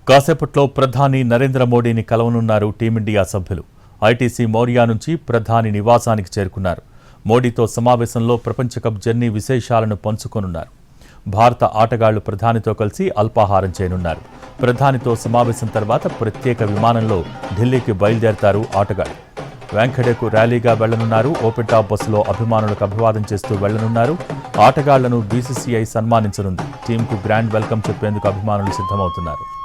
కాసేపట్లో ప్రధాని నరేంద్ర మోడీని కలవనున్నారు టీమిండియా సభ్యులు. ఐటీసీ మౌర్యా నుంచి ప్రధాని నివాసానికి చేరుకున్నారు. మోడీతో సమావేశంలో ప్రపంచ కప్ జర్నీ విశేషాలను పంచుకోనున్నారు. భారత ఆటగాళ్లు ప్రధానితో కలిసి అల్పాహారం చేయనున్నారు. ప్రధానితో సమావేశం తర్వాత ప్రత్యేక విమానంలో ఢిల్లీకి బయలుదేరతారు ఆటగాళ్లు. వెంకటేకు ర్యాలీగా వెళ్లనున్నారు. ఓపెన్ టాప్ బస్సులో అభిమానులకు అభివాదం చేస్తూ వెళ్లనున్నారు. ఆటగాళ్లను బీసీసీఐ సన్మానించనుంది. టీంకు గ్రాండ్ వెల్కమ్ చెప్పేందుకు అభిమానులు సిద్ధమవుతున్నారు.